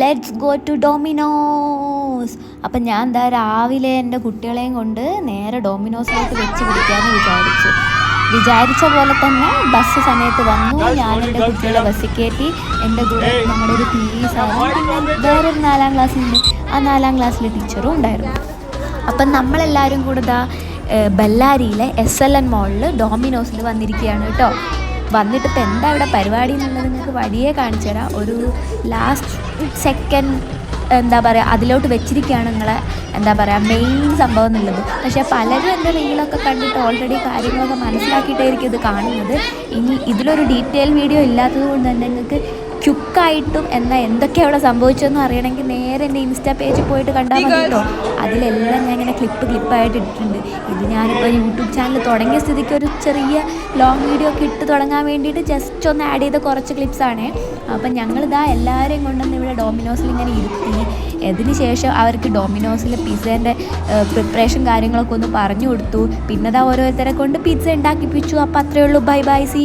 Let's go to Domino's. അപ്പം ഞാൻ എന്താ രാവിലെ എൻ്റെ കുട്ടികളെയും കൊണ്ട് നേരെ ഡോമിനോസിലോട്ട് വെച്ച് പിടിക്കാമെന്ന് വിചാരിച്ച പോലെ തന്നെ ബസ് സമയത്ത് വന്നു. ഞാൻ എൻ്റെ കുട്ടികളെ ബസ്സിൽ കയറ്റി. എൻ്റെ കൂടെ നമ്മുടെ ഒരു PE സാറും പിന്നെ വേറൊരു 4ാം ക്ലാസ്സിലുണ്ട്. ആ 4ാം ക്ലാസ്സിലെ ടീച്ചറും ഉണ്ടായിരുന്നു. അപ്പം നമ്മളെല്ലാവരും കൂടെ ബെല്ലാരിയിലെ SLN മോളിൽ ഡോമിനോസിൽ വന്നിരിക്കുകയാണ് കേട്ടോ. വന്നിട്ട് ഇപ്പം എന്താ ഇവിടെ പരിപാടി എന്നുള്ളത് നിങ്ങൾക്ക് വഴിയെ കാണിച്ചു തരാം. ഒരു ലാസ്റ്റ് സെക്കൻഡ് എന്താ പറയുക അതിലോട്ട് വെച്ചിരിക്കുകയാണ് നിങ്ങളെ എന്താ പറയുക മെയിൻ സംഭവം എന്നുള്ളത്. പക്ഷേ പലരും എൻ്റെ റീലൊക്കെ കണ്ടിട്ട് ഓൾറെഡി കാര്യങ്ങളൊക്കെ മനസ്സിലാക്കിയിട്ടായിരിക്കും ഇത് കാണുന്നത്. ഇനി ഇതിലൊരു ഡീറ്റെയിൽ വീഡിയോ ഇല്ലാത്തത് കൊണ്ട് തന്നെ നിങ്ങൾക്ക് ക്യുക്കായിട്ടും എന്തൊക്കെയാണ് അവിടെ സംഭവിച്ചതെന്ന് അറിയണമെങ്കിൽ നേരെ എൻ്റെ ഇൻസ്റ്റാ പേജിൽ പോയിട്ട് കണ്ടാൽ മതി കേട്ടോ. അതിലെല്ലാം ഞാൻ ഇങ്ങനെ ക്ലിപ്പായിട്ട് ഇട്ടിട്ടുണ്ട്. ഇത് ഞാനിപ്പോൾ യൂട്യൂബ് ചാനൽ തുടങ്ങിയ സ്ഥിതിക്ക് ഒരു ചെറിയ ലോങ് വീഡിയോ ഒക്കെ ഇട്ട് തുടങ്ങാൻ വേണ്ടിയിട്ട് ജസ്റ്റ് ഒന്ന് ആഡ് ചെയ്ത കുറച്ച് ക്ലിപ്സാണ്. അപ്പം ഞങ്ങളിതാ എല്ലാവരെയും കൊണ്ടുവന്ന് ഇവിടെ ഡോമിനോസിൽ ഇങ്ങനെ ഇരുത്തി. അതിന് ശേഷം അവർക്ക് ഡോമിനോസിൽ പിസ്സേൻ്റെ പ്രിപ്പറേഷൻ കാര്യങ്ങളൊക്കെ ഒന്ന് പറഞ്ഞു കൊടുത്തു. പിന്നെ ഓരോരുത്തരെ കൊണ്ട് പിസ്സ ഉണ്ടാക്കിപ്പിച്ചു. അപ്പോൾ അത്രയേ ഉള്ളൂ. Bye bye, see.